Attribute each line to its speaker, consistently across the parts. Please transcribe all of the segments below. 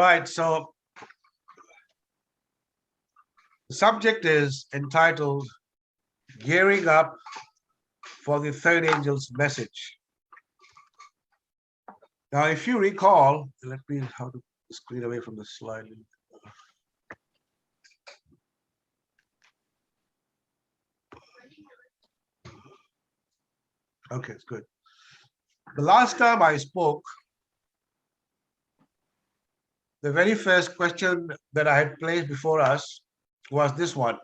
Speaker 1: Right, so the subject is entitled Gearing Up for the Third Angel's Message. Now, if you recall, let me how to screen away from the slide. Okay, it's good. The last time I spoke, the very first question that I had placed before us was this one.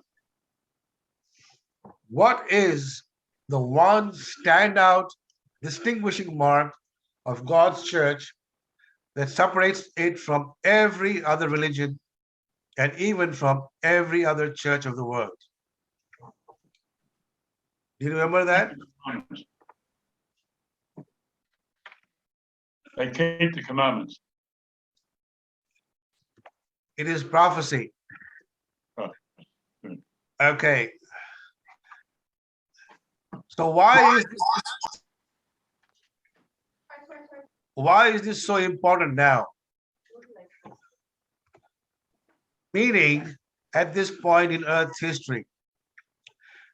Speaker 1: What is the one standout distinguishing mark of God's church that separates it from every other religion and even from every other church of the world? Do you remember that?
Speaker 2: They keep the commandments.
Speaker 1: It is prophecy.
Speaker 2: Right.
Speaker 1: Okay. So why is this so important now? Meaning at this point in Earth's history.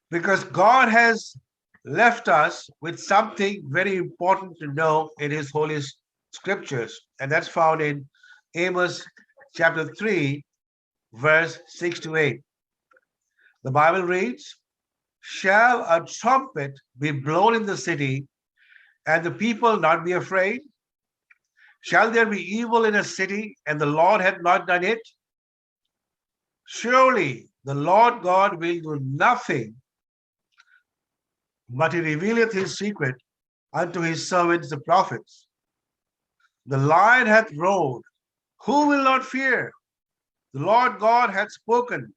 Speaker 1: Because God has left us with something very important to know in his holy scriptures, and that's found in Amos chapter 3, verse 6 to 8. The Bible reads, "Shall a trumpet be blown in the city, and the people not be afraid? Shall there be evil in a city, and the Lord hath not done it? Surely the Lord God will do nothing, but he revealeth his secret unto his servants the prophets. The lion hath roared, who will not fear? The Lord God hath spoken,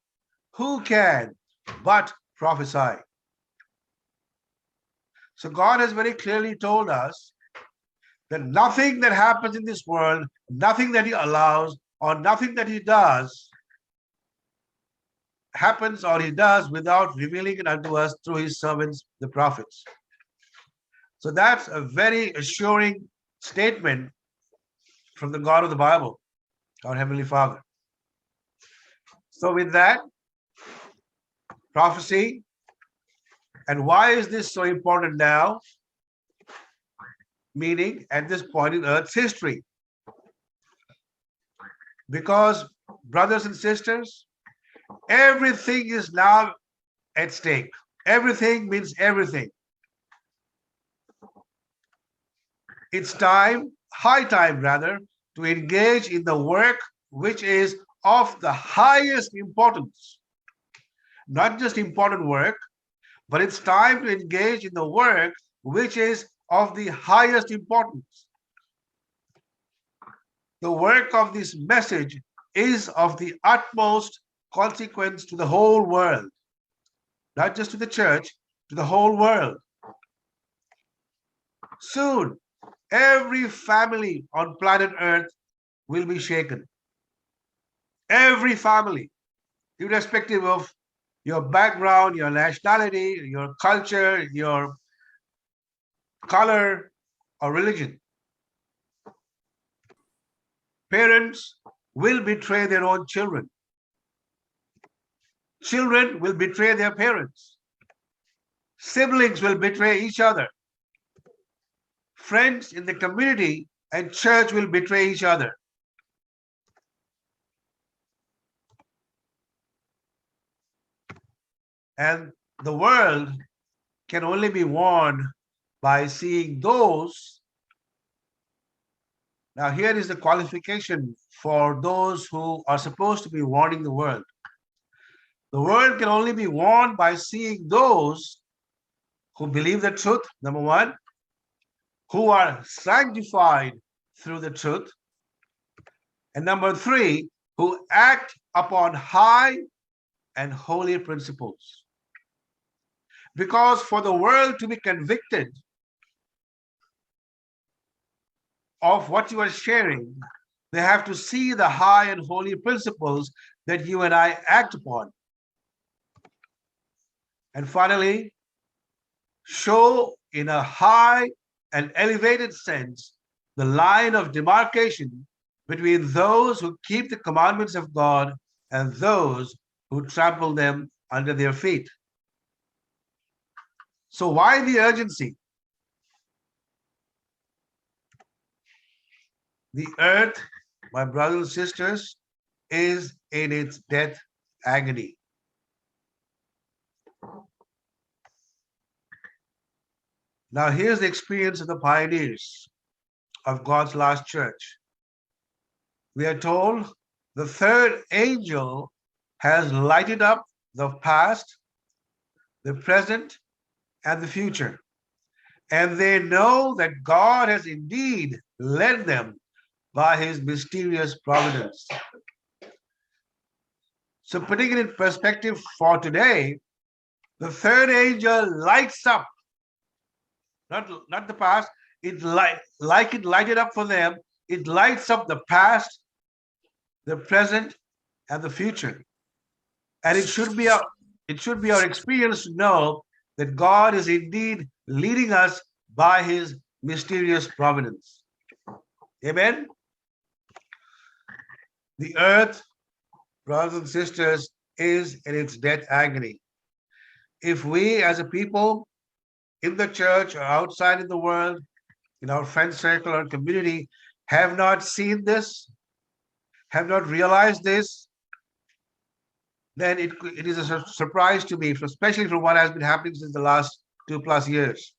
Speaker 1: who can but prophesy?" So God has very clearly told us that nothing that happens in this world, nothing that he allows, or nothing that he does happens or he does without revealing it unto us through his servants, the prophets. So that's a very assuring statement from the God of the Bible, our Heavenly Father. So with that, prophecy, and why is this so important now? Meaning at this point in Earth's history. Because, brothers and sisters, everything is now at stake. Everything means everything. It's time, high time rather, to engage in the work which is of the highest importance. Not just important work, but it's time to engage in the work which is of the highest importance. The work of this message is of the utmost consequence to the whole world, not just to the church, to the whole world. Soon, every family on planet Earth will be shaken. Every family, irrespective of your background, your nationality, your culture, your color, or religion. Parents will betray their own children. Children will betray their parents. Siblings will betray each other. Friends in the community and church will betray each other. And the world can only be warned by seeing those. Now, here is the qualification for those who are supposed to be warning the world. The world can only be warned by seeing those who believe the truth, number one, who are sanctified through the truth, and number three, who act upon high and holy principles. Because for the world to be convicted of what you are sharing, they have to see the high and holy principles that you and I act upon. And finally, show in a high and elevated sense the line of demarcation between those who keep the commandments of God and those who trample them under their feet. So why the urgency? The earth, my brothers and sisters, is in its death agony. Now, here's the experience of the pioneers of God's last church. We are told the third angel has lighted up the past, the present, and the future. And they know that God has indeed led them by his mysterious providence. So, putting it in perspective for today, the third angel lights up, not the past, it like it lighted up for them, it lights up the past, the present, and the future. And it should be our experience to know that God is indeed leading us by his mysterious providence. Amen. The earth, brothers and sisters, is in its death agony. If we as a people in the church or outside in the world, in our friend circle or community, have not seen this, have not realized this, then it is a surprise to me, especially from what has been happening since the last 2+ years.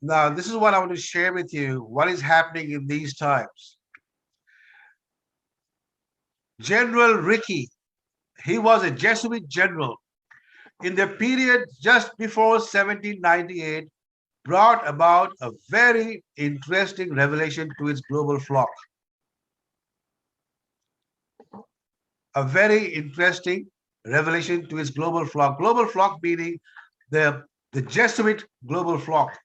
Speaker 1: Now, this is what I want to share with you, what is happening in these times. General Ricky, he was a Jesuit general in the period just before 1798, brought about a very interesting revelation to its global flock. A very interesting revelation to its global flock. Global flock meaning the Jesuit global flock.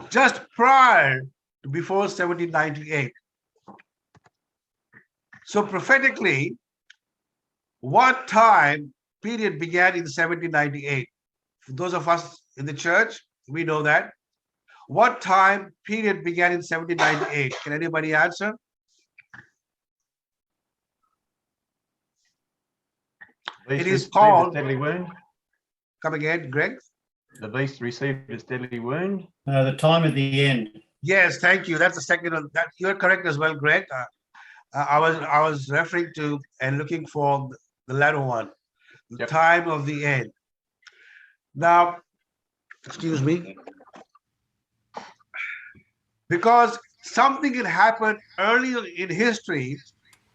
Speaker 1: Just prior to before 1798. So prophetically, what time period began in 1798? For those of us in the church, we know that. What time period began in 1798? Can anybody answer? It is called.
Speaker 3: Deadly wound.
Speaker 1: Come again, Greg.
Speaker 3: The beast received its deadly wound.
Speaker 4: The time of the end.
Speaker 1: Yes, thank you. That's the second one. That you're correct as well, Greg. I was referring to and looking for the latter one, the
Speaker 3: Yep.
Speaker 1: time of the end. Now, excuse me, because something had happened earlier in history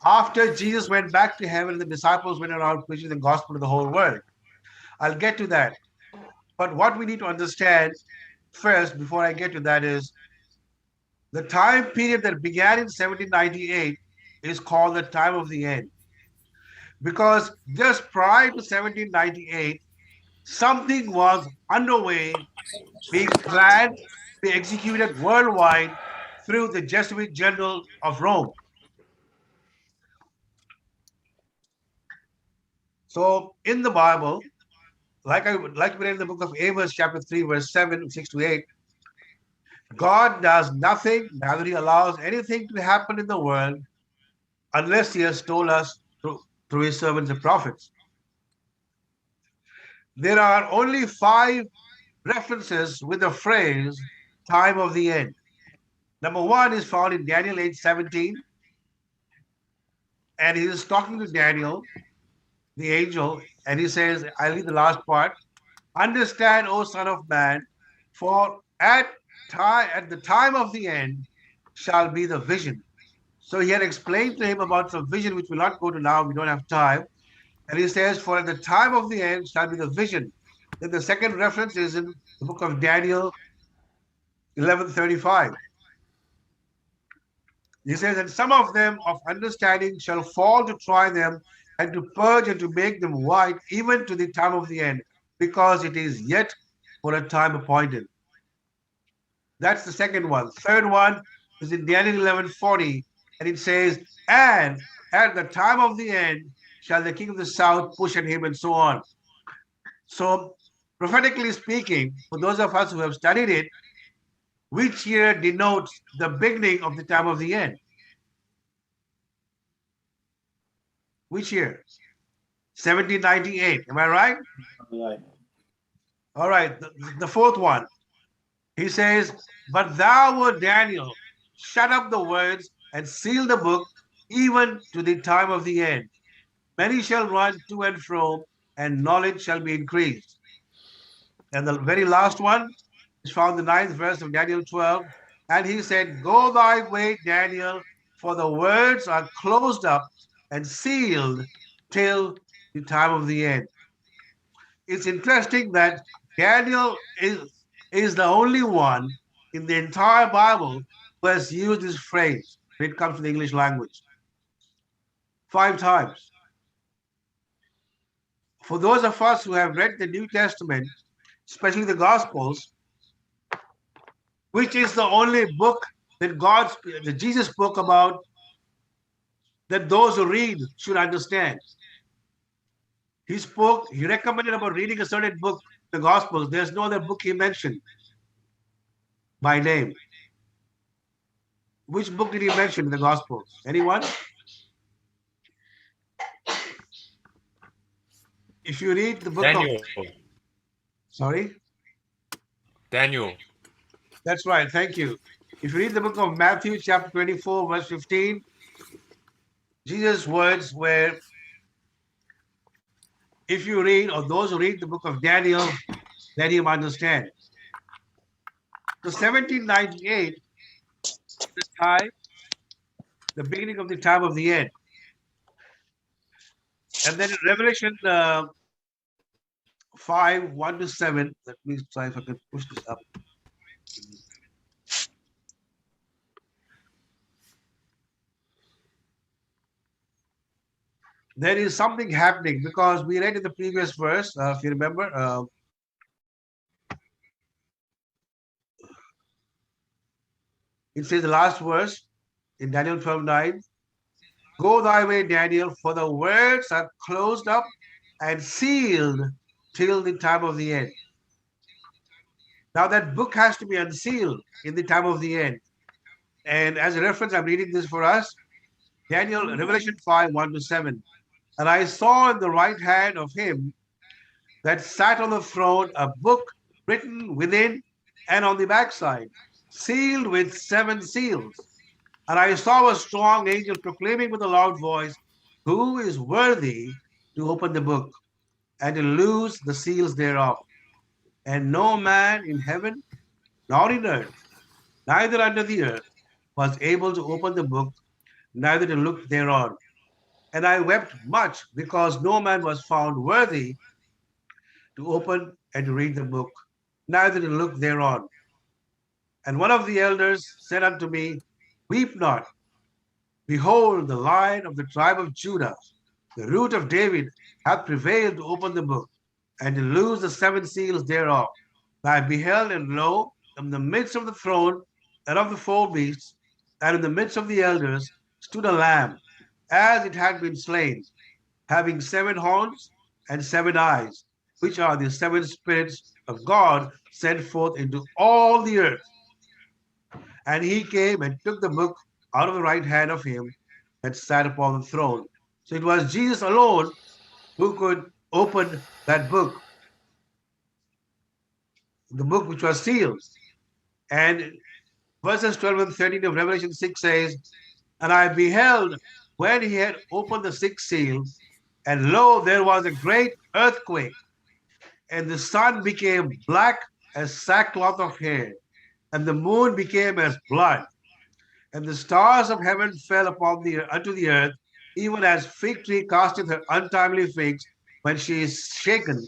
Speaker 1: after Jesus went back to heaven and the disciples went around preaching the gospel to the whole world. I'll get to that. But what we need to understand first, before I get to that, is the time period that began in 1798 is called the time of the end. Because just prior to 1798, something was underway, being planned, being executed worldwide through the Jesuit General of Rome. So in the Bible, like we read in the book of Amos, chapter 3, verse 7, 6-8, God does nothing, neither he allows anything to happen in the world unless he has told us through his servants and prophets. There are only 5 references with the phrase time of the end. Number 1 is found in Daniel 8:17, and he is talking to Daniel, the angel, and he says, I'll read the last part. Understand, O son of man, for at the time of the end shall be the vision. So he had explained to him about some vision, which we'll not go to now, we don't have time. And he says, for at the time of the end shall be the vision. Then the second reference is in the book of Daniel 11:35. He says, and some of them of understanding shall fall to try them and to purge and to make them white, even to the time of the end, because it is yet for a time appointed. That's the second one. Third one is in Daniel 11:40, and it says, and at the time of the end shall the king of the south push at him, and so on. So prophetically speaking, for those of us who have studied it, which year denotes the beginning of the time of the end? Which year? 1798. Am I right?
Speaker 4: Right.
Speaker 1: All right. The fourth one. He says, but thou, O Daniel, shut up the words and seal the book even to the time of the end. Many shall run to and fro, and knowledge shall be increased. And the very last one is found in the 9th verse of Daniel 12. And he said, go thy way, Daniel, for the words are closed up and sealed till the time of the end. It's interesting that Daniel is the only one in the entire Bible who has used this phrase when it comes to the English language. 5 times. For those of us who have read the New Testament, especially the Gospels, which is the only book that Jesus spoke about that those who read should understand. He recommended about reading a certain book, the Gospels. There's no other book he mentioned by name. Which book did he mention in the Gospels? Anyone? If you read the book
Speaker 5: Daniel.
Speaker 1: Sorry?
Speaker 5: Daniel.
Speaker 1: That's right. Thank you. If you read the book of Matthew, chapter 24, verse 15, Jesus' words were, if you read, or those who read the book of Daniel, let him understand. So 1798 the time, the beginning of the time of the end. And then in Revelation 5, 1 to 7, let me try if I can push this up. There is something happening because we read in the previous verse, if you remember, it says the last verse in Daniel 12:9, go thy way, Daniel, for the words are closed up and sealed till the time of the end. Now that book has to be unsealed in the time of the end. And as a reference, I'm reading this for us. Revelation 5, 1 to 7. And I saw in the right hand of him that sat on the throne a book written within and on the backside, sealed with 7 seals. And I saw a strong angel proclaiming with a loud voice, who is worthy to open the book and to loose the seals thereof? And no man in heaven, nor in earth, neither under the earth, was able to open the book, neither to look thereon. And I wept much because no man was found worthy to open and to read the book, neither to look thereon. And one of the elders said unto me, weep not. Behold, the Lion of the tribe of Judah, the root of David, hath prevailed to open the book and to loose the 7 seals thereof. And I beheld, and lo, in the midst of the throne and of the 4 beasts, and in the midst of the elders, stood a lamb, as it had been slain, having 7 horns and 7 eyes, which are the 7 spirits of God sent forth into all the earth. And he came and took the book out of the right hand of him that sat upon the throne. So it was Jesus alone who could open that book, the book which was sealed. And verses 12 and 13 of Revelation 6 says, and I beheld when he had opened the 6th seal, and lo, there was a great earthquake, and the sun became black as sackcloth of hair, and the moon became as blood, and the stars of heaven fell unto the earth, even as fig tree casteth her untimely figs when she is shaken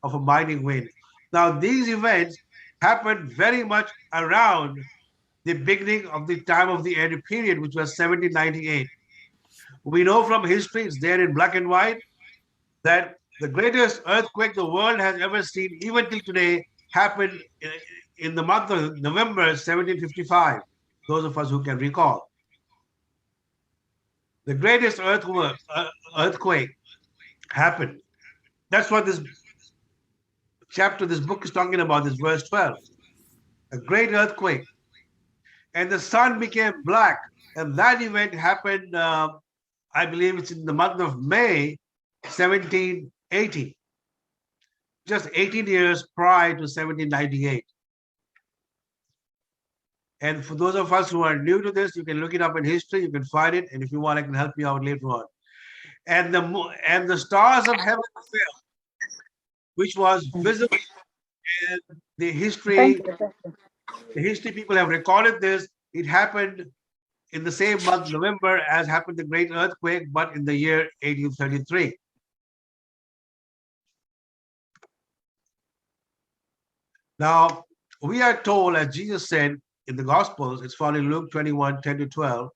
Speaker 1: of a mighty wind. Now these events happened very much around the beginning of the time of the end period, which was 1798. We know from history, it's there in black and white, that the greatest earthquake the world has ever seen, even till today, happened in the month of November 1755, those of us who can recall. The greatest earthquake happened. That's what this chapter, this book is talking about, this verse 12. A great earthquake and the sun became black. And that event happened, I believe it's in the month of May 1780, just 18 years prior to 1798. And for those of us who are new to this, you can look it up in history, you can find it, and if you want, I can help you out later on. And the stars of heaven fell, which was visible, and the history people have recorded this. It happened in the same month, November, as happened the great earthquake, but in the year 1833. Now, we are told, as Jesus said in the Gospels, it's found in Luke 21, 10 to 12,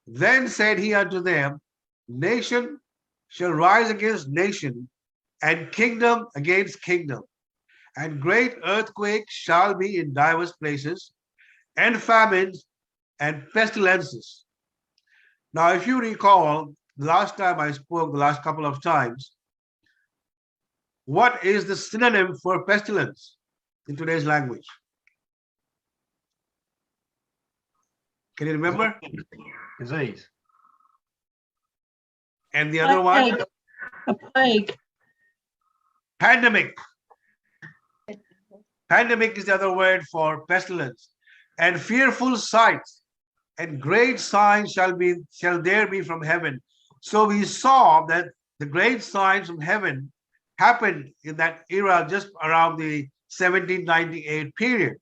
Speaker 1: then said he unto them, nation shall rise against nation, and kingdom against kingdom, and great earthquakes shall be in divers places, and famines and pestilences. Now, if you recall, the last time I spoke, the last couple of times, what is the synonym for pestilence in today's language? Can you remember?
Speaker 3: Disease.
Speaker 1: And the other one?
Speaker 4: A plague.
Speaker 1: Pandemic. Pandemic is the other word for pestilence. And fearful sights and great signs shall there be from heaven. So we saw that the great signs from heaven happened in that era, just around the 1798 period.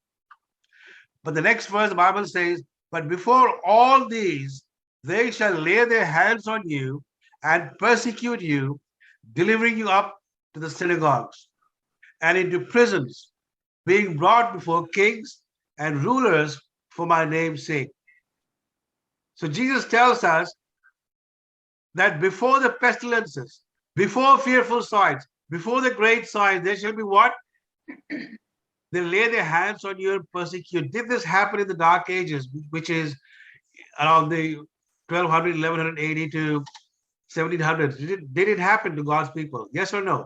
Speaker 1: But the next verse, the Bible says, but before all these, they shall lay their hands on you and persecute you, delivering you up to the synagogues and into prisons, being brought before kings and rulers for my name's sake. So Jesus tells us that before the pestilences, before fearful sights, before the great signs, there shall be what? They lay their hands on you and persecute. Did this happen in the Dark Ages, which is around the 1200, 1180 to 1700s? Did it happen to God's people? Yes or no?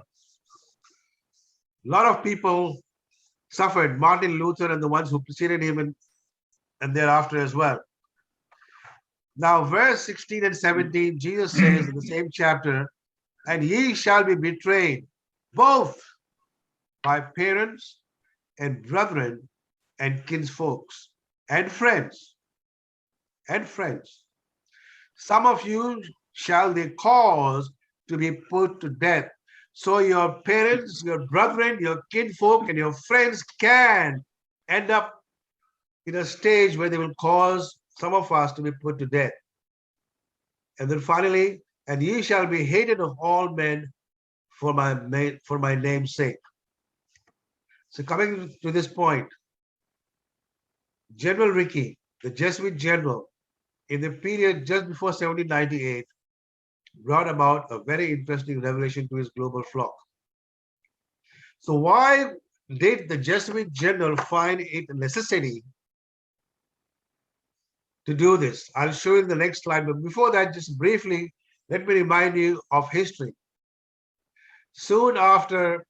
Speaker 1: A lot of people suffered, Martin Luther and the ones who preceded him and thereafter as well. Now, verse 16 and 17, Jesus says in the same chapter, and ye shall be betrayed both by parents and brethren and kinsfolks and friends. Some of you shall they cause to be put to death. So your parents, your brethren, your kinfolk, and your friends can end up in a stage where they will cause some of us to be put to death. And then finally, and ye shall be hated of all men for my name's sake. So coming to this point, General Ricky, the Jesuit general, in the period just before 1798, brought about a very interesting revelation to his global flock. So why did the Jesuit general find it a necessity to do this? I'll show you in the next slide, but before that, just briefly, let me remind you of history. Soon after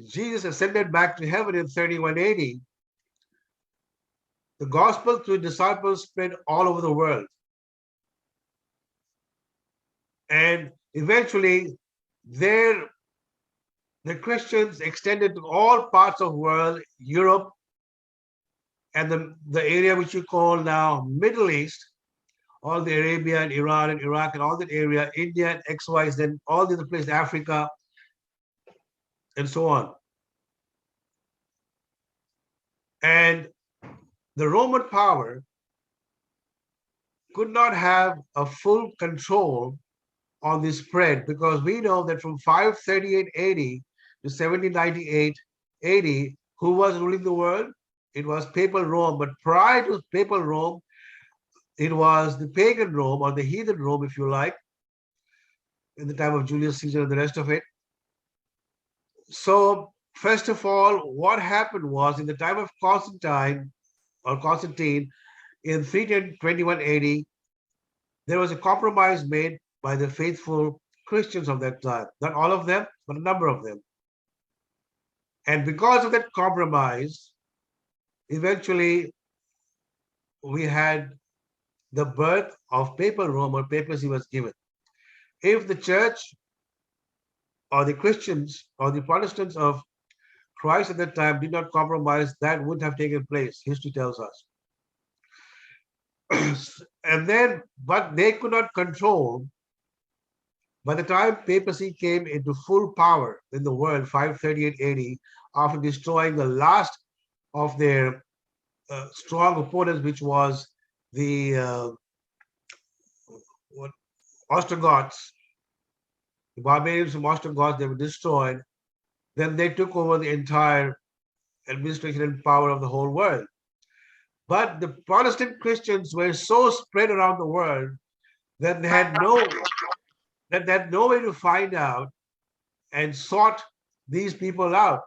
Speaker 1: Jesus ascended back to heaven in 3180, the gospel through disciples spread all over the world. And eventually, the Christians extended to all parts of the world, Europe, and the area which you call now Middle East, all the Arabia and Iran and Iraq and all that area, India and XY, then all the other places, Africa, and so on. And the Roman power could not have a full control on the spread, because we know that from 538 AD to 1798 AD, who was ruling the world? It was Papal Rome. But prior to Papal Rome, it was the pagan Rome, or the heathen Rome, if you like, in the time of Julius Caesar and the rest of it. So first of all, what happened was, in the time of Constantine in 321 AD, there was a compromise made by the faithful Christians of that time. Not all of them, but a number of them. And because of that compromise, eventually we had the birth of papal Rome, or papacy was given. If the church or the Christians or the Protestants of Christ at that time did not compromise, that wouldn't have taken place, history tells us. And then, but they could not control. By the time papacy came into full power in the world, 538 AD, after destroying the last of their strong opponents, which was the Ostrogoths, the barbarians from Ostrogoths, they were destroyed. Then they took over the entire administration and power of the whole world. But the Protestant Christians were so spread around the world that they had no way to find out and sought these people out.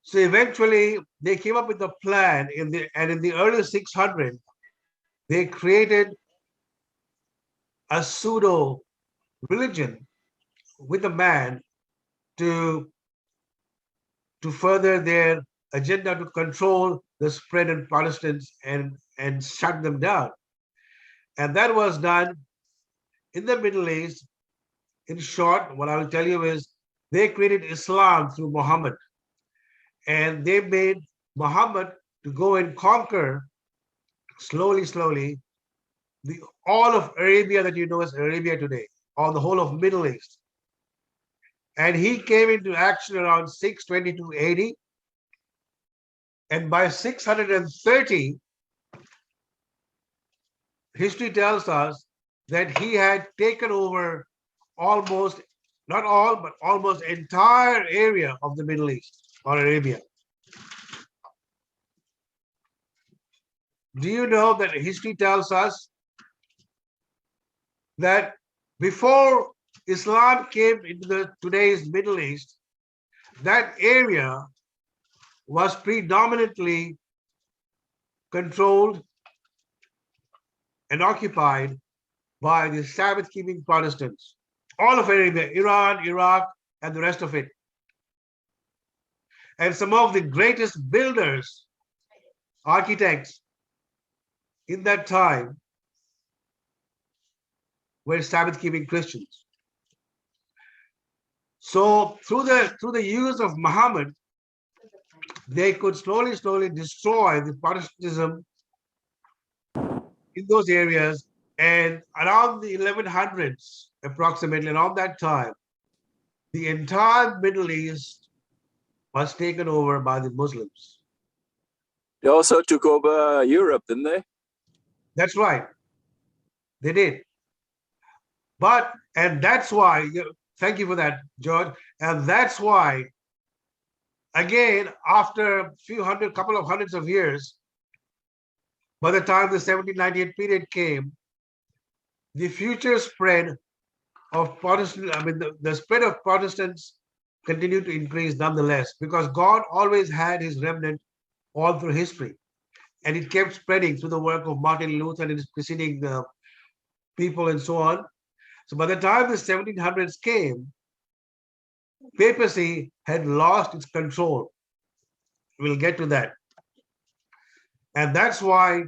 Speaker 1: So eventually they came up with a plan in the early 600s, they created a pseudo religion with a man to further their agenda to control the spread of Protestants and shut them down. And that was done in the Middle East. In short, what I will tell you is they created Islam through Muhammad. And they made Muhammad to go and conquer slowly, all of Arabia that you know as Arabia today, or the whole of Middle East. And he came into action around 622 AD. And by 630, history tells us that he had taken over almost, not all, but almost entire area of the Middle East or Arabia. Do you know that history tells us that before Islam came into today's Middle East, that area was predominantly controlled and occupied by the Sabbath-keeping Protestants. All of Arabia, Iran, Iraq, and the rest of it. And some of the greatest builders, architects in that time were Sabbath-keeping Christians. So through the use of Muhammad, they could slowly destroy the Protestantism in those areas. And around the 1100s, approximately around that time, the entire Middle East was taken over by the Muslims.
Speaker 4: They also took over Europe, didn't they?
Speaker 1: That's right. They did. But, and that's why, thank you for that, George. And that's why, again, after a couple of hundreds of years, by the time the 1798 period came, the future spread of Protestant, the spread of Protestants continued to increase nonetheless, because God always had his remnant all through history. And it kept spreading through the work of Martin Luther and his preceding people and so on. So by the time the 1700s came, papacy had lost its control. We'll get to that. And that's why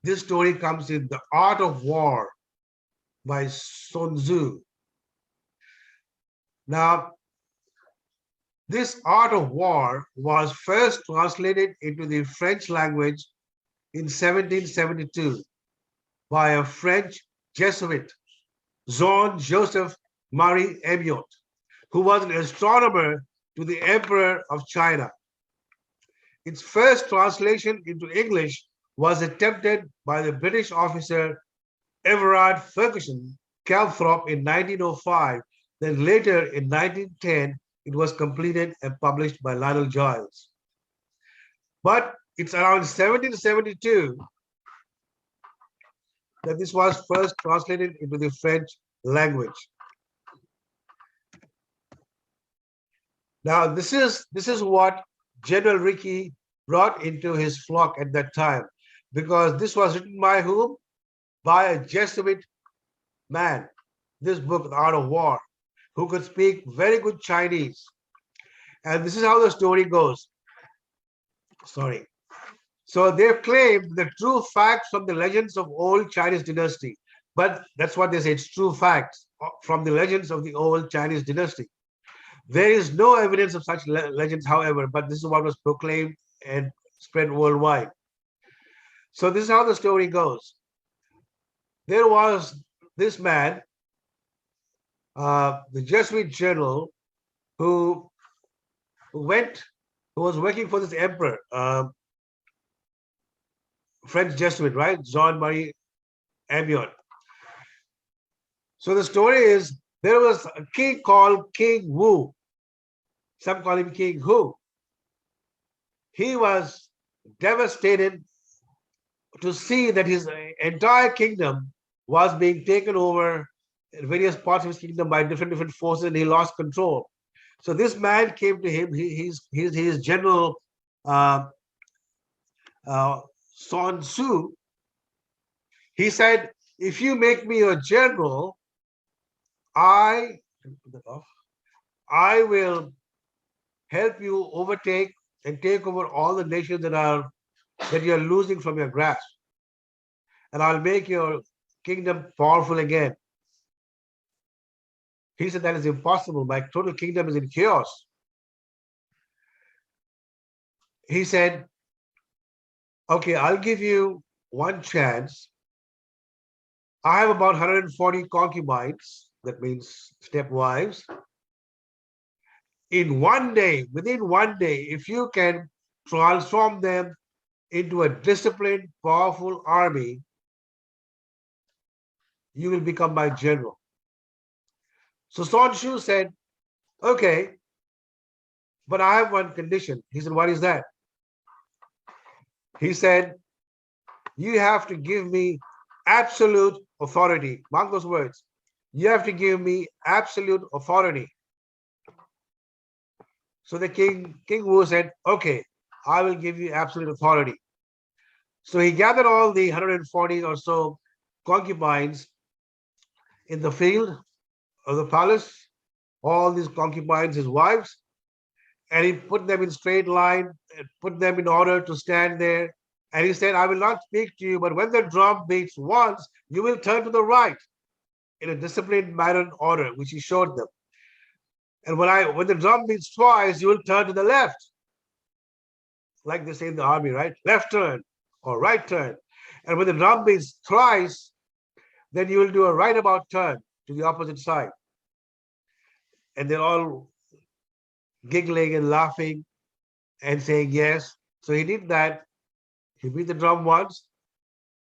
Speaker 1: this story comes in The Art of War by Sun Tzu. Now, this Art of War was first translated into the French language in 1772 by a French Jesuit, Jean-Joseph Marie Amiot, who was an astronomer to the Emperor of China. Its first translation into English was attempted by the British officer Everard Ferguson Calthrop in 1905. Then later in 1910, it was completed and published by Lionel Giles. But it's around 1772 that this was first translated into the French language. Now, this is what General Ricky brought into his flock at that time, because this was written by whom? By a Jesuit man. This book, The Art of War, who could speak very good Chinese. And this is how the story goes. Sorry. So they've claimed the true facts from the legends of old Chinese dynasty. But that's what they say, it's true facts from the legends of the old Chinese dynasty. There is no evidence of such legends, however, but this is what was proclaimed and spread worldwide. So this is how the story goes. There was this man, the Jesuit general, who was working for this emperor, French Jesuit, right? Jean-Marie Amiot. So the story is there was a king called King Wu. Some call him King Hu. He was devastated to see that his entire kingdom was being taken over in various parts of his kingdom by different forces, and he lost control. So this man came to him. His general Sun Tzu. He said, "If you make me a general, I will help you overtake and take over all the nations that you're losing from your grasp. And I'll make your kingdom powerful again." He said, "That is impossible. My total kingdom is in chaos." He said, "Okay, I'll give you one chance. I have about 140 concubines, that means stepwives. In one day, within one day, if you can transform them into a disciplined, powerful army, you will become my general." So Sun Tzu said, "Okay, but I have one condition." He said, "What is that?" He said, "You have to give me absolute authority." Mark those words. You have to give me absolute authority. So the King Wu said, "Okay, I will give you absolute authority." So he gathered all the 140 or so concubines in the field of the palace, all these concubines, his wives, and he put them in straight line and put them in order to stand there. And he said, "I will not speak to you, but when the drum beats once, you will turn to the right in a disciplined manner and order," which he showed them. "And when the drum beats twice, you will turn to the left." Like they say in the army, right? Left turn or right turn. "And when the drum beats thrice, then you will do a right about turn to the opposite side." And they're all giggling and laughing and saying yes. So he did that. He beat the drum once,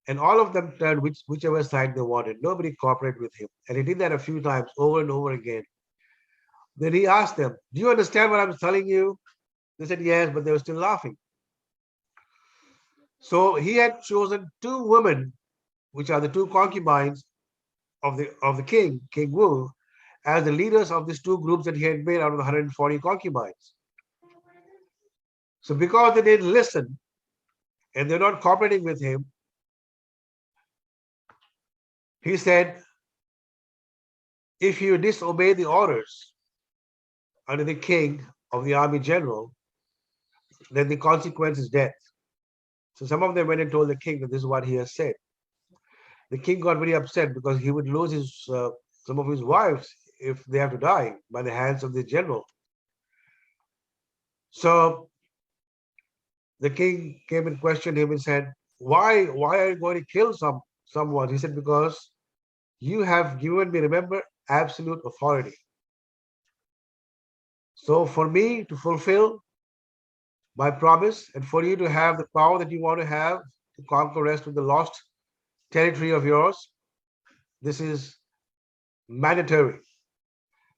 Speaker 1: and all of them turned whichever side they wanted. Nobody cooperated with him. And he did that a few times over and over again. Then he asked them, "Do you understand what I'm telling you?" They said yes, but they were still laughing. So he had chosen two women, which are the two concubines of the king, King Wu, as the leaders of these two groups that he had made out of the 140 concubines. So because they didn't listen and they're not cooperating with him, he said, "If you disobey the orders under the king of the army general, then the consequence is death." So some of them went and told the king that this is what he has said. The king got very upset because he would lose some of his wives if they have to die by the hands of the general. So the king came and questioned him and said, why are you going to kill someone?" He said, "Because you have given me, remember, absolute authority. So for me to fulfill my promise and for you to have the power that you want to have to conquer the rest of the lost territory of yours, this is mandatory."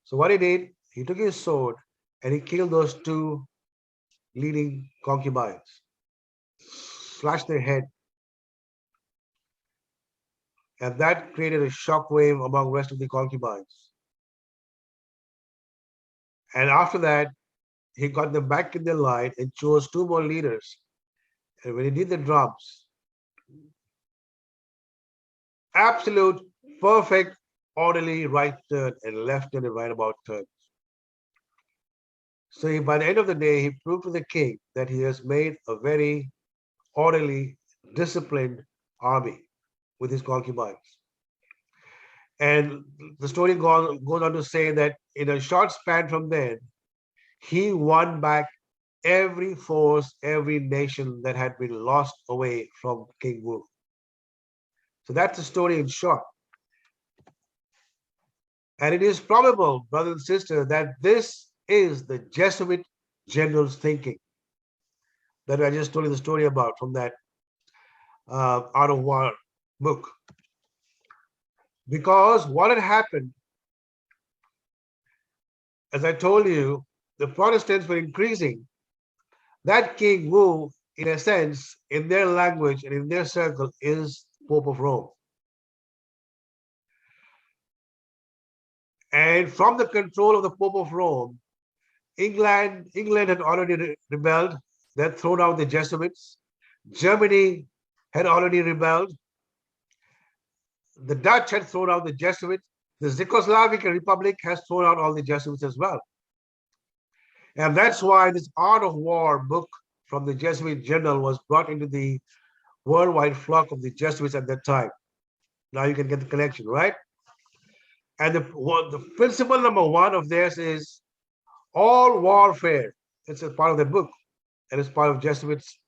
Speaker 1: So what he did, he took his sword and he killed those two leading concubines, slashed their head. And that created a shockwave among the rest of the concubines. And after that, he got them back in their line and chose two more leaders. And when he did the drums, absolute, perfect, orderly right turn and left turn and right about turns. So by the end of the day, he proved to the king that he has made a very orderly, disciplined army with his concubines. And the story goes on to say that in a short span from then, he won back every force, every nation that had been lost away from King Wu. So that's the story in short. And it is probable, brothers and sisters, that this is the Jesuit general's thinking that I just told you the story about from that Art of War book. Because what had happened, as I told you, the Protestants were increasing. That King Wu, in a sense, in their language and in their circle, is Pope of Rome. And from the control of the Pope of Rome, England had already rebelled. They had thrown out the Jesuits. Germany had already rebelled. The Dutch had thrown out the Jesuits. The Czechoslovak Republic has thrown out all the Jesuits as well. And that's why this Art of War book from the Jesuit general was brought into the worldwide flock of the Jesuits at that time. Now you can get the connection, right? And the principle number one of theirs is all warfare. It's a part of the book, and it's part of Jesuits'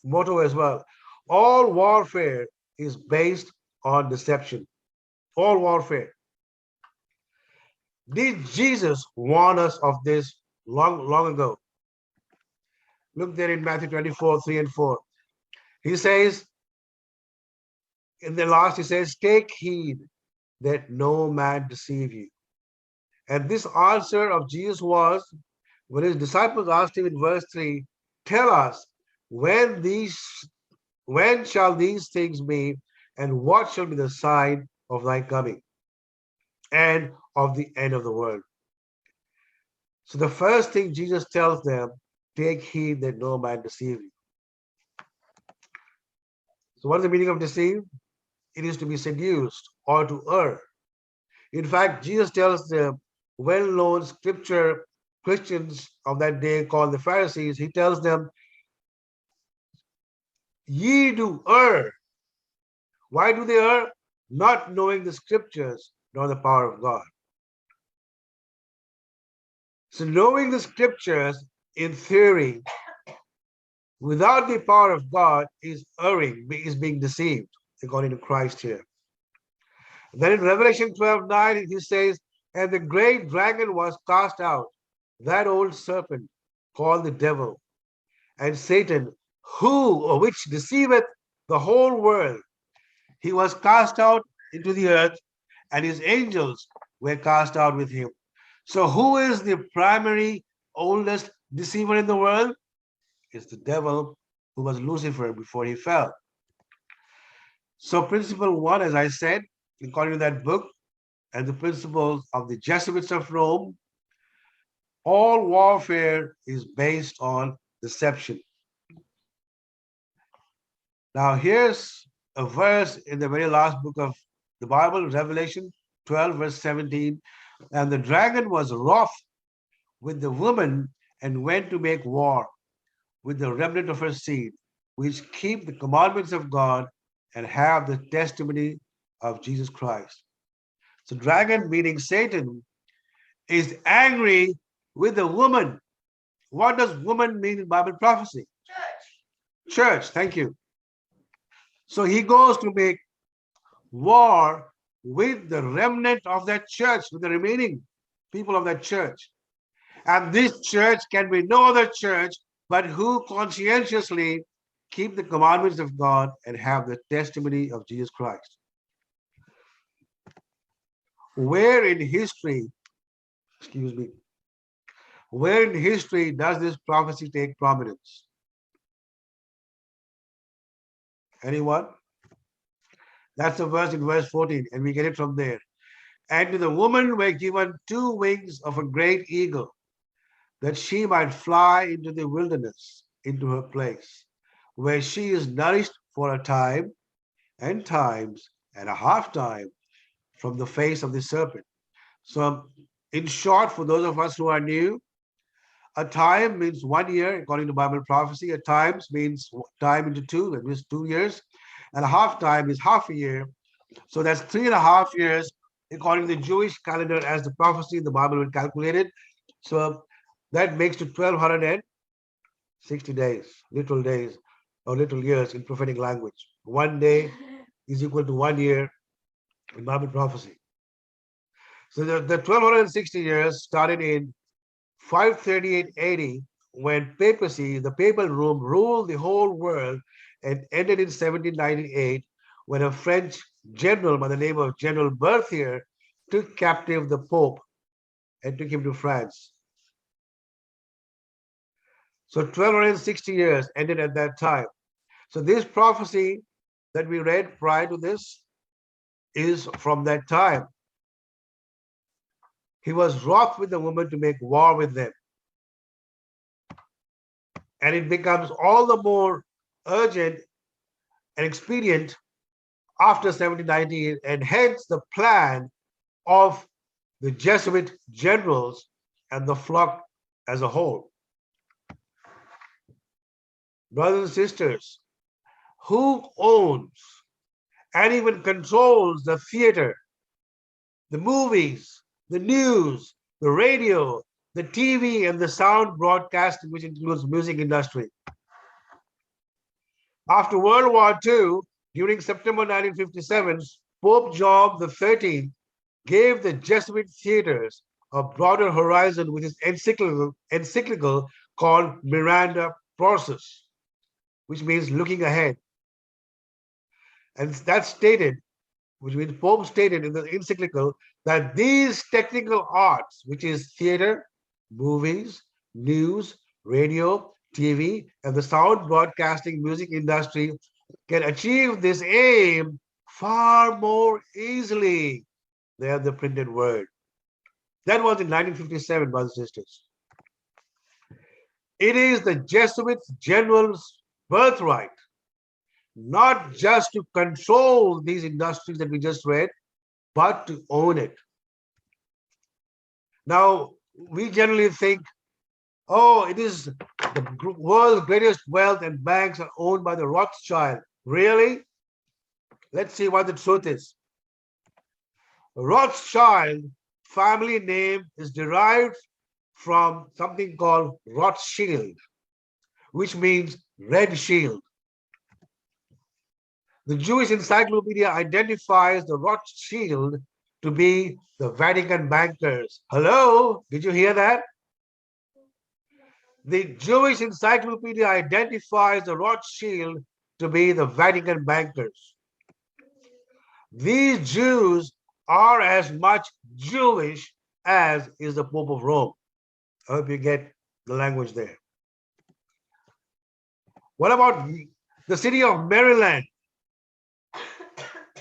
Speaker 1: motto as well. All warfare is based on deception. All warfare. Did Jesus warn us of this long ago? Look there in Matthew 24, 3 and 4. He says, in the last, he says, take heed that no man deceive you. And this answer of Jesus was, when his disciples asked him in verse 3, tell us, when shall these things be, and what shall be the sign of thy coming and of the end of the world? So the first thing Jesus tells them, take heed that no man deceive you. So what is the meaning of deceive? It is to be seduced or to err. In fact, Jesus tells the well-known scripture Christians of that day called the Pharisees, he tells them, ye do err. Why do they err? Not knowing the scriptures nor the power of God. So knowing the scriptures in theory without the power of God is erring, is being deceived, according to Christ here. Then in Revelation 12:9, he says, and the great dragon was cast out, that old serpent called the devil and Satan, which deceiveth the whole world. He was cast out into the earth, and his angels were cast out with him. So who is the primary oldest deceiver in the world? It's the devil, who was Lucifer before he fell. So principle one, as I said, according to that book, and the principles of the Jesuits of Rome, all warfare is based on deception. Now here's a verse in the very last book of the Bible, Revelation 12, verse 17. And the dragon was wroth with the woman and went to make war with the remnant of her seed, which keep the commandments of God and have the testimony of Jesus Christ. So dragon, meaning Satan, is angry with the woman. What does woman mean in Bible prophecy? Church, thank you. So he goes to make war with the remnant of that church, with the remaining people of that church. And this church can be no other church, but who conscientiously keep the commandments of God and have the testimony of Jesus Christ. Where in history does this prophecy take prominence? Anyone? That's the verse in verse 14, and we get it from there. And to the woman were given 2 wings of a great eagle, that she might fly into the wilderness, into her place, where she is nourished for a time and times and a half time from the face of the serpent. So in short, for those of us who are new, A time means 1 year, according to Bible prophecy. A times means time into two, that means 2 years. And a half time is half a year. So that's 3.5 years, according to the Jewish calendar, as the prophecy in the Bible will calculate it. So that makes to 1260 days, or little years in prophetic language. 1 day is equal to 1 year in Bible prophecy. So the 1260 years started in 538 AD, when papacy, the papal Rome, ruled the whole world, and ended in 1798, when a French general by the name of General Berthier took captive the Pope and took him to France. So 1260 years ended at that time. So this prophecy that we read prior to this is from that time. He was wroth with the woman to make war with them. And it becomes all the more urgent and expedient after 1798, and hence the plan of the Jesuit generals and the flock as a whole. Brothers and sisters, who owns and even controls the theater, the movies, the news, the radio, the TV, and the sound broadcasting, which includes music industry? After World War II, during September 1957, Pope John XIII gave the Jesuit theaters a broader horizon with his encyclical called Miranda Procis, which means looking ahead. And that's stated, which means Pope stated in the encyclical, that these technical arts, which is theater, movies, news, radio, TV, and the sound broadcasting music industry, can achieve this aim far more easily than the printed word. That was in 1957, brothers and sisters. It is the Jesuit general's birthright, not just to control these industries that we just read, but to own it. Now, we generally think, oh, it is the world's greatest wealth and banks are owned by the Rothschild. Really? Let's see what the truth is. Rothschild family name is derived from something called Rothschild, which means red shield. The Jewish Encyclopedia identifies the Rothschild to be the Vatican bankers. Hello? Did you hear that? The Jewish Encyclopedia identifies the Rothschild to be the Vatican bankers. These Jews are as much Jewish as is the Pope of Rome. I hope you get the language there. What about the city of Maryland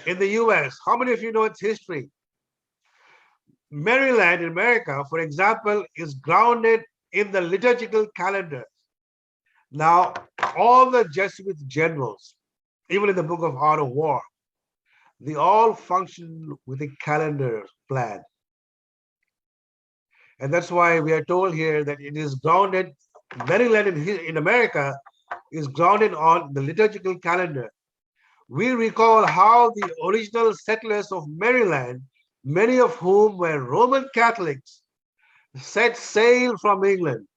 Speaker 1: in the US? How many of you know its history? Maryland in America, for example, is grounded in the liturgical calendar. Now, all the Jesuit generals, even in the Book of Art of War, they all function with a calendar plan. And that's why we are told here that it is grounded, Maryland in America is grounded on the liturgical calendar. We recall how the original settlers of Maryland, many of whom were Roman Catholics, set sail from England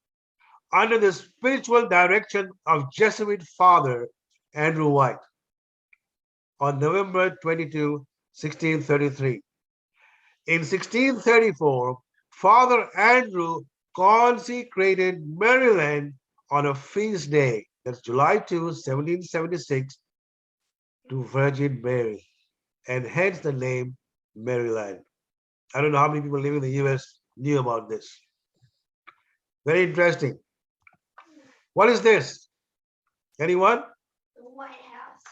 Speaker 1: under the spiritual direction of Jesuit father Andrew White on November 22, 1633. In 1634, Father Andrew consecrated Maryland on a feast day, that's July 2, 1776, to Virgin Mary, and hence the name Maryland. I don't know how many people living in the US knew about this. Very interesting. What is this? Anyone?
Speaker 6: The White House.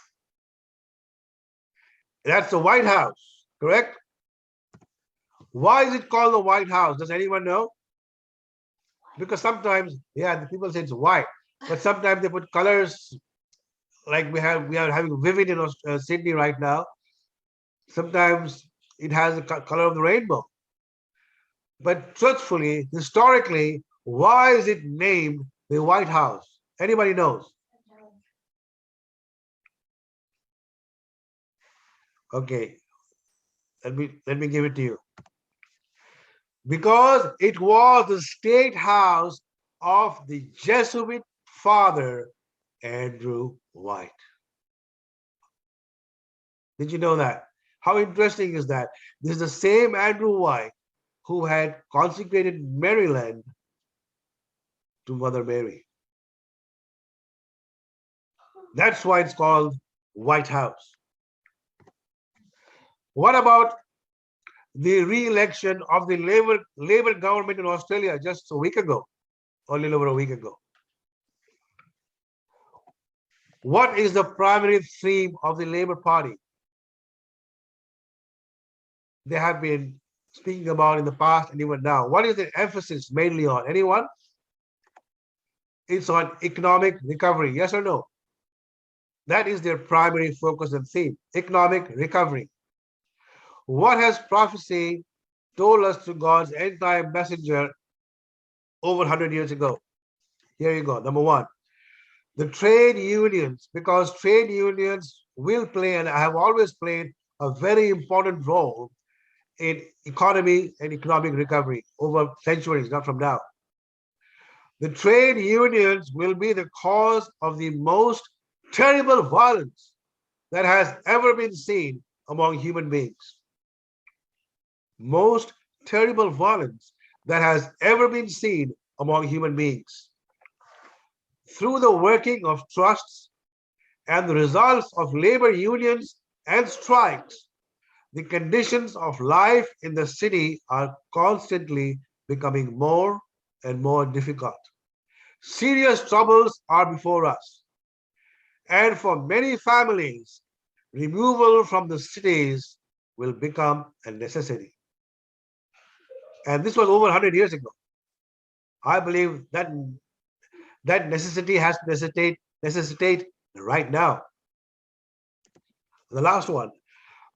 Speaker 1: That's the White House, correct? Why is it called the White House? Does anyone know? Because sometimes, yeah, the people say it's white, but sometimes they put colors, like we are having Vivid in Sydney right now. Sometimes it has the color of the rainbow. But truthfully, historically, Why is it named the White House? Anybody knows? Okay, let me give it to you. Because it was the state house of the Jesuit father Andrew White. Did you know that? How interesting is that? This is the same Andrew White who had consecrated Maryland to Mother Mary. That's why it's called White House. What about the re-election of the Labour government in Australia just a week ago, or a little over a week ago? What is the primary theme of the Labour Party? They have been speaking about in the past and even now. What is the emphasis mainly on? Anyone? It's on economic recovery, yes or no? That is their primary focus and theme, economic recovery. What has prophecy told us through God's end-time messenger over 100 years ago? Here you go. Number one, the trade unions, because trade unions will play, and have always played, a very important role in economy and economic recovery over centuries, not from now. The trade unions will be the cause of the most terrible violence that has ever been seen among human beings. Most terrible violence that has ever been seen among human beings. Through the working of trusts and the results of labor unions and strikes, the conditions of life in the city are constantly becoming more and more difficult. Serious troubles are before us. And for many families, removal from the cities will become a necessity. And this was over 100 years ago. I believe that necessity has to necessitate right now. The last one.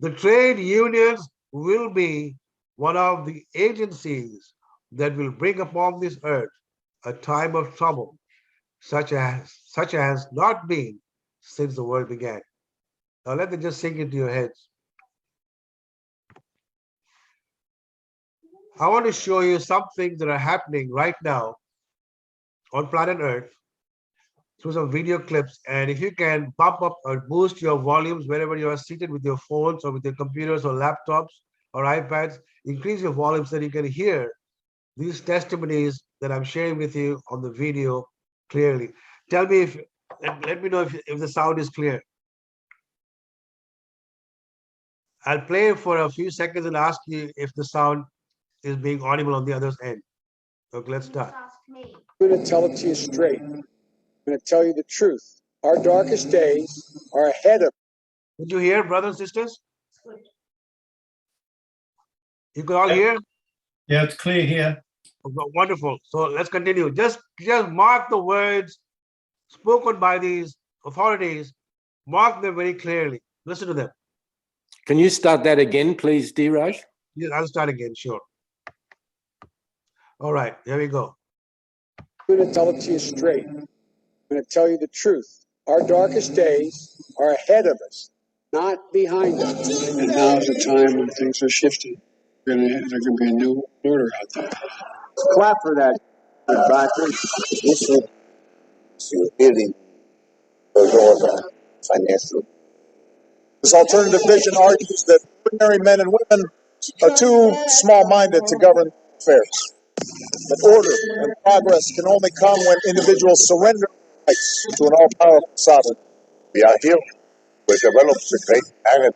Speaker 1: The trade unions will be one of the agencies that will bring upon this earth a time of trouble, such as not been since the world began. Now let me just sink into your heads. I want to show you some things that are happening right now on planet Earth through some video clips. And if you can bump up or boost your volumes wherever you are seated with your phones or with your computers or laptops or iPads, increase your volume so that you can hear these testimonies that I'm sharing with you on the video clearly. Tell me if, let me know if the sound is clear. I'll play for a few seconds and ask you if the sound is being audible on the other end. Okay, let's start.
Speaker 6: I'm
Speaker 7: going to tell it to you straight. I'm going to tell you the truth. Our darkest days are ahead of us.
Speaker 1: Did you hear, brothers and sisters? You could all hear?
Speaker 2: Yeah, it's clear here.
Speaker 1: Wonderful. So let's continue. Just mark the words spoken by these authorities. Mark them very clearly. Listen to them.
Speaker 8: Can you start that again, please, Diraj?
Speaker 1: Yes, I'll start again, sure. All right, here we go.
Speaker 7: I'm going to tell it to you straight. I'm going to tell you the truth. Our darkest days are ahead of us, not behind us. And now's the time when things are shifting. There's going to be a new order out there. Let's clap for that, Doctor.
Speaker 9: This alternative vision argues that ordinary men and women are too small-minded to govern affairs. That order and progress can only come when individuals surrender rights to an all-powerful sovereign. We are here to develop the great narrative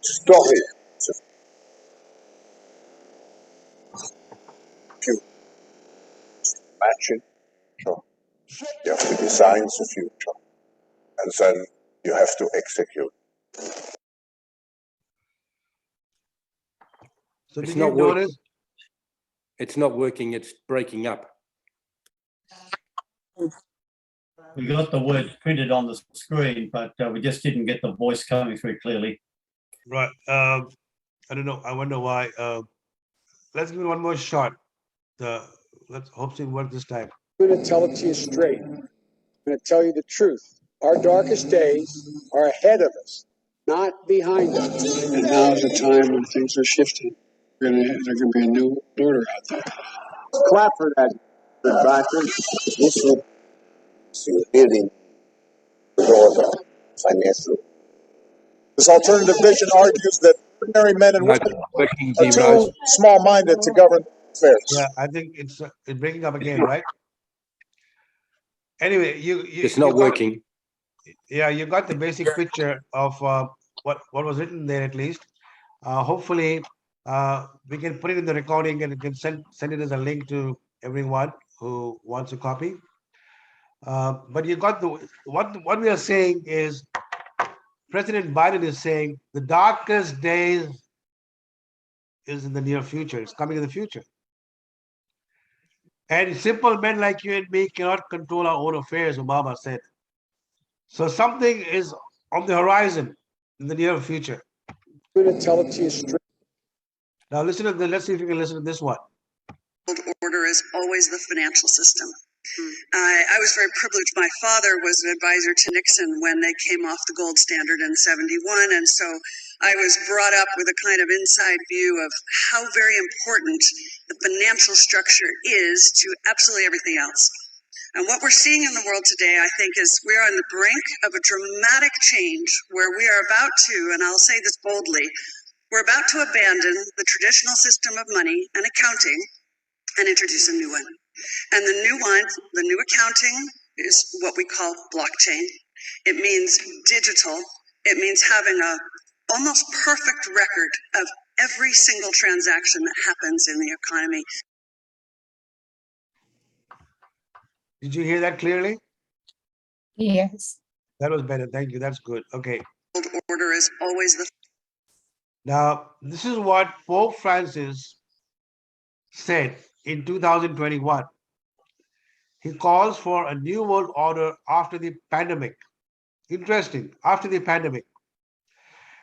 Speaker 9: story. You imagine, you have to design the future, and then you have to execute.
Speaker 1: So
Speaker 8: It's
Speaker 1: did you
Speaker 8: not working.
Speaker 1: notice?
Speaker 8: It's not working. It's breaking up.
Speaker 2: We got the words printed on the screen, but we just didn't get the voice coming through clearly.
Speaker 1: Right. I don't know. I wonder why. Let's give it one more shot. let's hope it works this time.
Speaker 7: I'm going to tell it to you straight. I'm going to tell you the truth. Our darkest days are ahead of us, not behind us. And now's the time when things are shifting. There's going to be a new order out there. Clap for that, Baxter. This will building financial. This alternative vision argues that ordinary men and
Speaker 8: No,
Speaker 7: women
Speaker 8: working,
Speaker 7: are
Speaker 8: D.
Speaker 7: too
Speaker 8: Rose.
Speaker 7: small-minded to govern affairs.
Speaker 1: Yeah, I think it's breaking up again, right? Anyway,
Speaker 8: It's
Speaker 1: you
Speaker 8: not
Speaker 1: got-
Speaker 8: working.
Speaker 1: Yeah, you got the basic picture of what was written there at least. Hopefully, we can put it in the recording and you can send it as a link to everyone who wants a copy. But you got what we are saying is President Biden is saying the darkest days is in the near future. It's coming in the future. And simple men like you and me cannot control our own affairs, Obama said. So something is on the horizon in the near future.
Speaker 7: I'm going to tell it to you straight.
Speaker 1: Now listen to let's see if you can listen to this one.
Speaker 10: Order is always the financial system. I was very privileged. My father was an advisor to Nixon when they came off the gold standard in '71. And so I was brought up with a kind of inside view of how very important the financial structure is to absolutely everything else. And what we're seeing in the world today, I think, is we are on the brink of a dramatic change where we are about to, and I'll say this boldly, we're about to abandon the traditional system of money and accounting and introduce a new one. And the new one, the new accounting, is what we call blockchain. It means digital. It means having a almost perfect record of every single transaction that happens in the economy.
Speaker 1: Did you hear that clearly?
Speaker 11: Yes.
Speaker 1: That was better. Thank you. That's good. Okay.
Speaker 10: Order is always the.
Speaker 1: Now, this is what Pope Francis said in 2021. He calls for a new world order after the pandemic. Interesting, after the pandemic.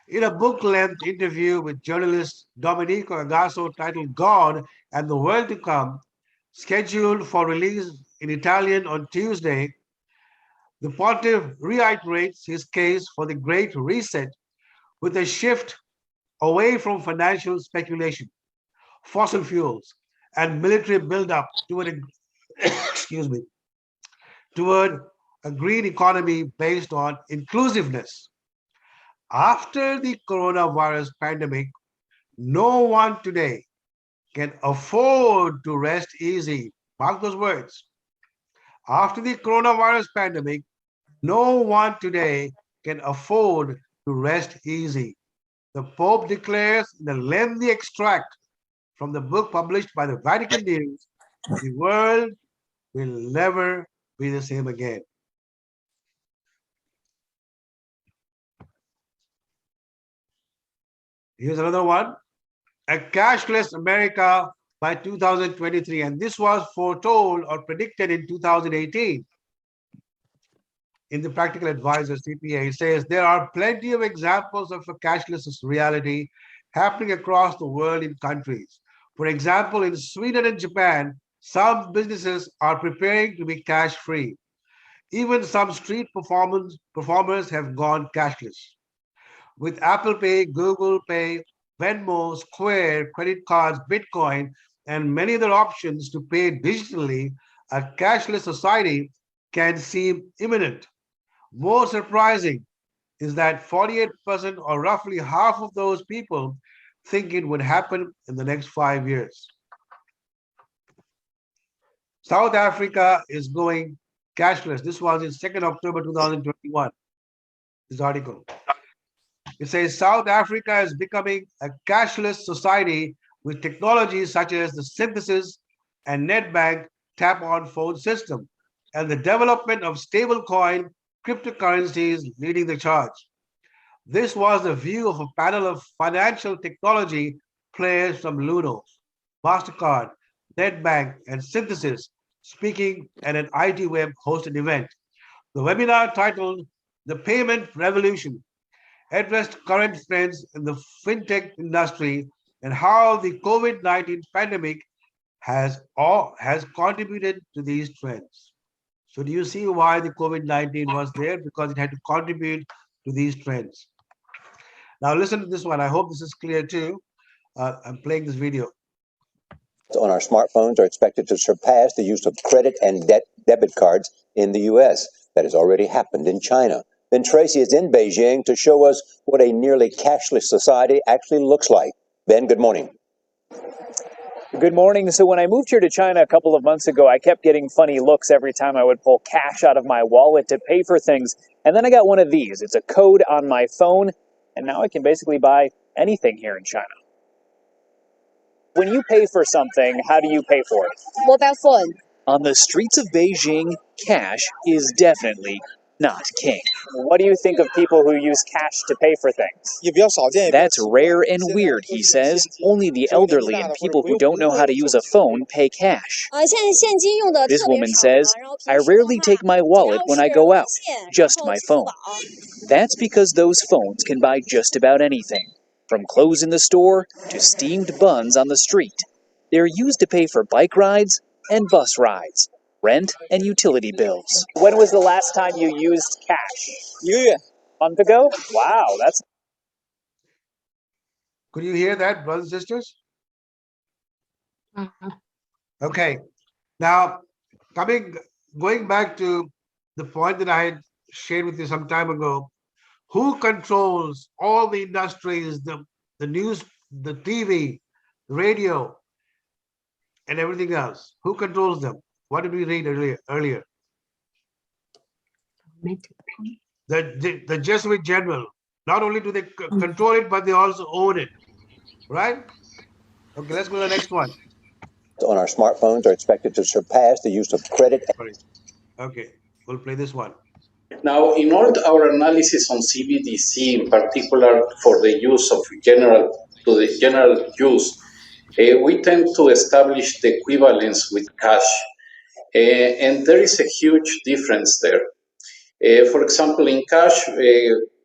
Speaker 1: In a book-length interview with journalist Domenico Agasso titled God and the World to Come, scheduled for release in Italian on Tuesday, the pontiff reiterates his case for the Great Reset with a shift away from financial speculation, fossil fuels, and military buildup toward toward a green economy based on inclusiveness. After the coronavirus pandemic, no one today can afford to rest easy. Mark those words. After the coronavirus pandemic, no one today can afford to rest easy. The Pope declares in a lengthy extract from the book published by the Vatican News, the world will never be the same again. Here's another one, a cashless America by 2023. And this was foretold or predicted in 2018. In the Practical Advisor, CPA, it says there are plenty of examples of a cashless reality happening across the world in countries. For example, in Sweden and Japan, some businesses are preparing to be cash-free. Even some street performers have gone cashless. With Apple Pay, Google Pay, Venmo, Square, credit cards, Bitcoin, and many other options to pay digitally, a cashless society can seem imminent. More surprising is that 48% or roughly half of those people think it would happen in the next 5 years. South Africa is going cashless. This was in 2nd October 2021, this article. It says South Africa is becoming a cashless society with technologies such as the synthesis and NetBank tap-on phone system and the development of stablecoin cryptocurrencies leading the charge. This was the view of a panel of financial technology players from Luno, MasterCard, NetBank, and Synthesis speaking at an ITWeb hosted event. The webinar titled The Payment Revolution addressed current trends in the fintech industry and how the COVID-19 pandemic has contributed to these trends. So do you see why the COVID-19 was there? Because it had to contribute to these trends. Now listen to this one. I hope this is clear too. I'm playing this video.
Speaker 12: On our smartphones are expected to surpass the use of credit and debit cards in the U.S. That has already happened in China. Then Tracy is in Beijing to show us what a nearly cashless society actually looks like. Ben, good morning.
Speaker 13: Good morning. So when I moved here to China a couple of months ago, I kept getting funny looks every time I would pull cash out of my wallet to pay for things. And then I got one of these. It's a code on my phone, and now I can basically buy anything here in China. When you pay for something, how do you pay for it?
Speaker 14: Mobile phone.
Speaker 13: On the streets of Beijing, cash is definitely not king. What do you think of people who use cash to pay for things? That's rare and weird, he says. Only the elderly and people who don't know how to use a phone pay cash. This woman says, I rarely take my wallet when I go out, just my phone. That's because those phones can buy just about anything, from clothes in the store to steamed buns on the street. They're used to pay for bike rides and bus rides, rent and utility bills. When was the last time you used cash? A month ago? Wow, that's...
Speaker 1: Could you hear that, brothers and sisters? Okay. Now, going back to the point that I had shared with you some time ago, who controls all the industries, the news, the TV, radio, and everything else? Who controls them? What did we read earlier? The Jesuit general. Not only do they control it, but they also own it. Right? Okay, let's go to the next one.
Speaker 12: On our smartphones are expected to surpass the use of credit.
Speaker 1: Okay, we'll play this one.
Speaker 15: Now, in all our analysis on CBDC, in particular for the use of general use, we tend to establish the equivalence with cash. And there is a huge difference there. For example, in cash,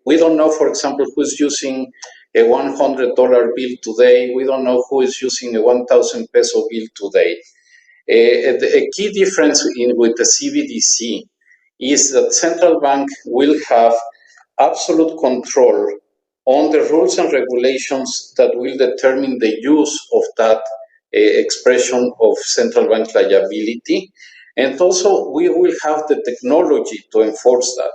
Speaker 15: we don't know, for example, who's using a $100 bill today. We don't know who is using a 1,000 peso bill today. A key difference with the CBDC is that central bank will have absolute control on the rules and regulations that will determine the use of that expression of central bank liability. And also we will have the technology to enforce that.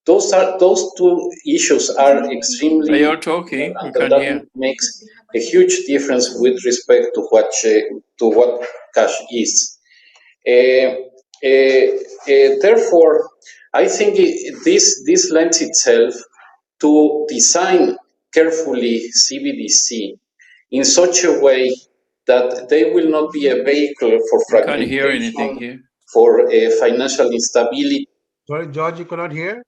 Speaker 15: Those two issues are extremely...
Speaker 16: You're talking, we can
Speaker 15: that
Speaker 16: hear.
Speaker 15: makes a huge difference with respect to what cash is. Therefore, I think this lends itself to design carefully CBDC in such a way that they will not be a vehicle for fragmentation,
Speaker 16: Can't hear anything here.
Speaker 15: for financial instability.
Speaker 1: Sorry, George, you cannot hear?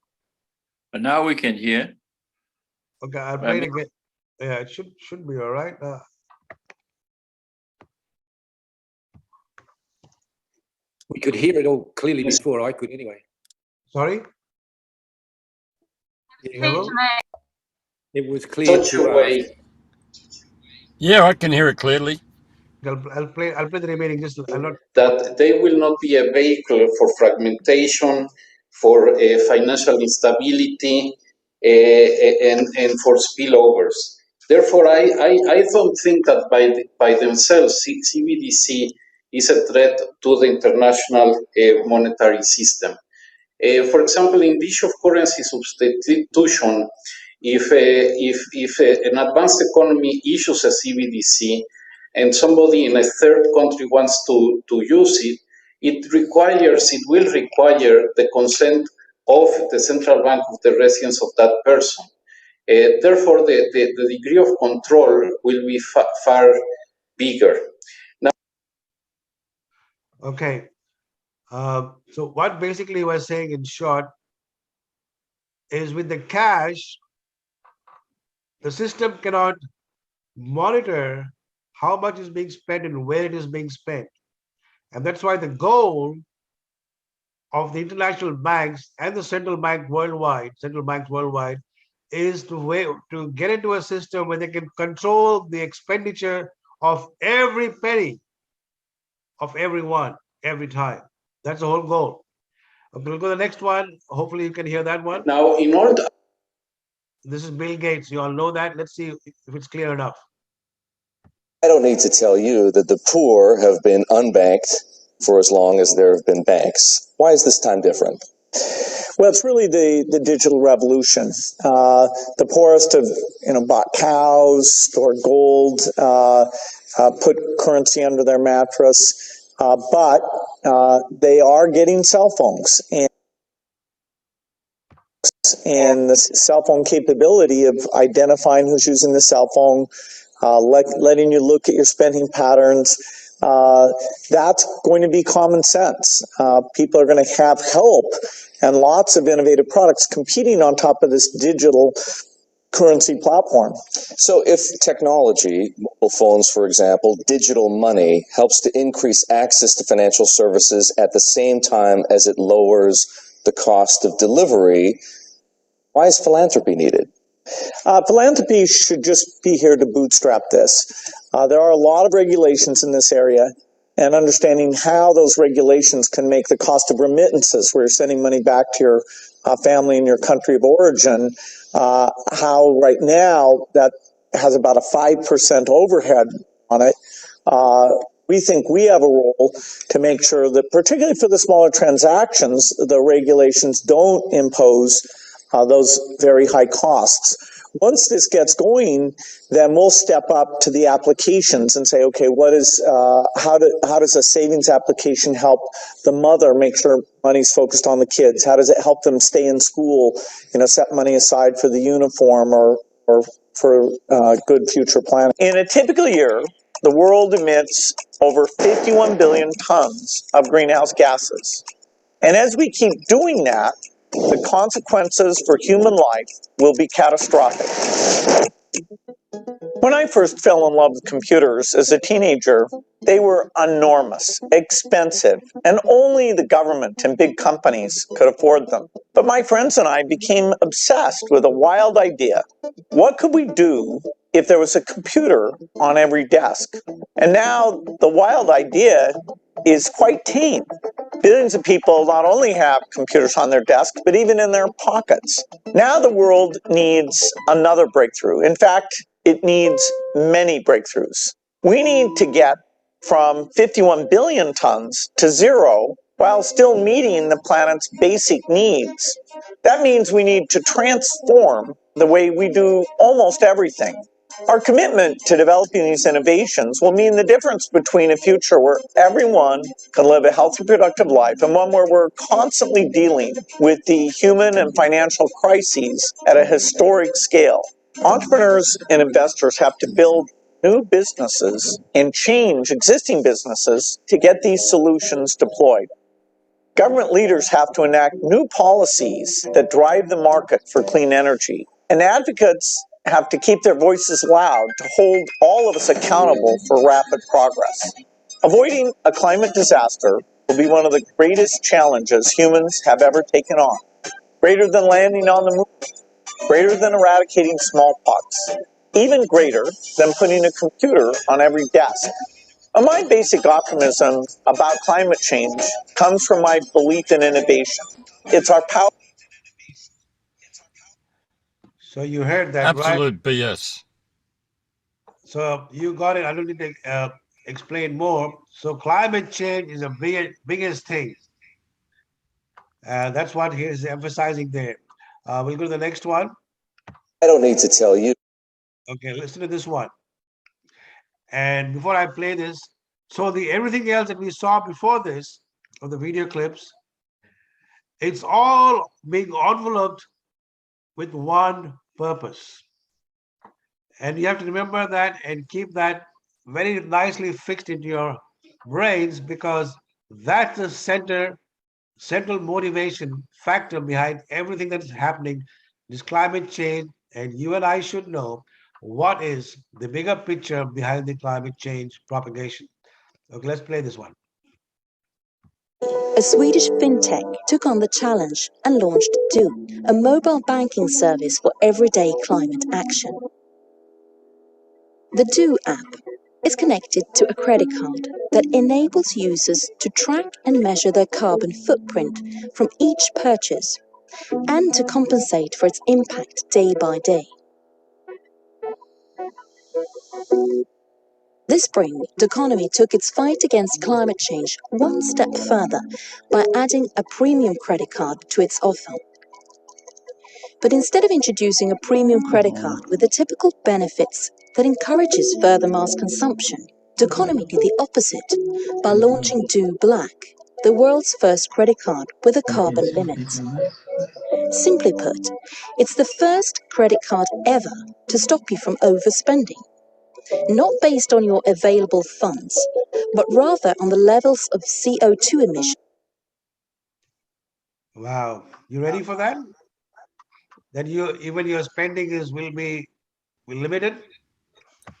Speaker 16: But now we can hear.
Speaker 1: Okay, I'll play it again. Yeah, it should be all right.
Speaker 8: We could hear it all clearly before I could anyway.
Speaker 1: Sorry? Hello?
Speaker 8: It was clear to us.
Speaker 5: Yeah, I can hear it clearly.
Speaker 1: I'll play the remaining. Just I'll not.
Speaker 15: That they will not be a vehicle for fragmentation, for financial instability, and for spillovers. Therefore, I don't think that by themselves CBDC is a threat to the international monetary system. For example, in the issue of currency substitution, if an advanced economy issues a CBDC and somebody in a third country wants to use it, it will require the consent of the central bank of the residence of that person. Therefore, the degree of control will be far bigger. Now,
Speaker 1: Okay. So what basically we're saying in short is with the cash, the system cannot monitor how much is being spent and where it is being spent. And that's why the goal of the international banks and the central banks worldwide, is to get into a system where they can control the expenditure of every penny of everyone every time. That's the whole goal. Okay, we'll go to the next one. Hopefully you can hear that one.
Speaker 15: Now, in order,
Speaker 1: This is Bill Gates. You all know that. Let's see if it's clear enough.
Speaker 12: I don't need to tell you that the poor have been unbanked for as long as there have been banks. Why is this time different?
Speaker 9: Well, it's really the digital revolution. The poorest have, bought cows, stored gold, put currency under their mattress, but they are getting cell phones, and the cell phone capability of identifying who's using the cell phone, letting you look at your spending patterns. That's going to be common sense. People are going to have help and lots of innovative products competing on top of this digital currency platform.
Speaker 12: So if technology, mobile phones, for example, digital money helps to increase access to financial services at the same time as it lowers the cost of delivery, why is philanthropy needed?
Speaker 9: Philanthropy should just be here to bootstrap this. There are a lot of regulations in this area, and understanding how those regulations can make the cost of remittances, where you're sending money back to your family in your country of origin, how right now that has about a 5% overhead on it. We think we have a role to make sure that, particularly for the smaller transactions, the regulations don't impose those very high costs. Once this gets going, then we'll step up to the applications and say, okay, how does a savings application help the mother make sure money's focused on the kids? How does it help them stay in school, set money aside for the uniform or for good future planning? In a typical year, the world emits over 51 billion tons of greenhouse gases. And as we keep doing that, the consequences for human life will be catastrophic. When I first fell in love with computers as a teenager, they were enormous, expensive, and only the government and big companies could afford them. But my friends and I became obsessed with a wild idea. What could we do if there was a computer on every desk? And now the wild idea is quite tame. Billions of people not only have computers on their desks, but even in their pockets. Now the world needs another breakthrough. In fact, it needs many breakthroughs. We need to get from 51 billion tons to zero while still meeting the planet's basic needs. That means we need to transform the way we do almost everything. Our commitment to developing these innovations will mean the difference between a future where everyone can live a healthy, productive life and one where we're constantly dealing with the human and financial crises at a historic scale. Entrepreneurs and investors have to build new businesses and change existing businesses to get these solutions deployed. Government leaders have to enact new policies that drive the market for clean energy, and advocates have to keep their voices loud to hold all of us accountable for rapid progress. Avoiding a climate disaster will be one of the greatest challenges humans have ever taken on, greater than landing on the moon, greater than eradicating smallpox, even greater than putting a computer on every desk. My basic optimism about climate change comes from my belief in innovation. It's our power.
Speaker 1: So you heard that,
Speaker 5: Absolute BS.
Speaker 1: So you got it. I don't need to explain more. So climate change is the biggest thing. That's what he is emphasizing there. We'll go to the next one.
Speaker 12: I don't need to tell you.
Speaker 1: Okay, listen to this one. And before I play this, so everything else that we saw before this, of the video clips, it's all being enveloped with one purpose. And you have to remember that and keep that very nicely fixed into your brains, because that's the central motivation factor behind everything that is happening, this climate change. And you and I should know what is the bigger picture behind the climate change propagation. Okay, let's play this one.
Speaker 14: A Swedish fintech took on the challenge and launched Do, a mobile banking service for everyday climate action. The Do app is connected to a credit card that enables users to track and measure their carbon footprint from each purchase and to compensate for its impact day by day. This spring, Doconomy took its fight against climate change one step further by adding a premium credit card to its offer. But instead of introducing a premium credit card with the typical benefits that encourages further mass consumption, Doconomy did the opposite by launching Do Black, the world's first credit card with a carbon limit. Simply put, it's the first credit card ever to stop you from overspending, not based on your available funds, but rather on the levels of CO2 emissions.
Speaker 1: Wow. You ready for that? That even your spending will be limited?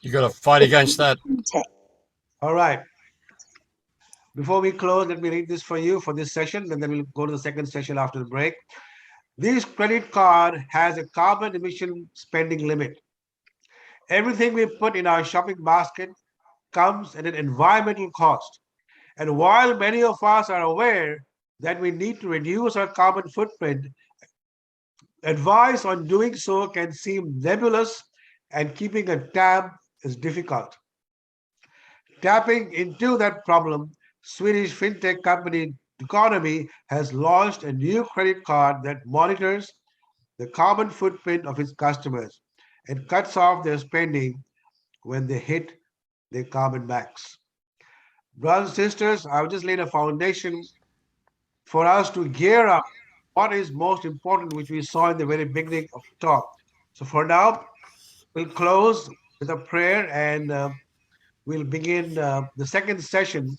Speaker 5: You got to fight against that.
Speaker 1: All right. Before we close, let me read this for you for this session, and then we'll go to the second session after the break. This credit card has a carbon emission spending limit. Everything we put in our shopping basket comes at an environmental cost. And while many of us are aware that we need to reduce our carbon footprint, advice on doing so can seem nebulous, and keeping a tab is difficult. Tapping into that problem, Swedish fintech company Doconomy has launched a new credit card that monitors the carbon footprint of its customers and cuts off their spending when they hit their carbon max. Brothers and sisters, I've just laid a foundation for us to gear up what is most important, which we saw in the very beginning of the talk. So for now, we'll close with a prayer, and we'll begin the second session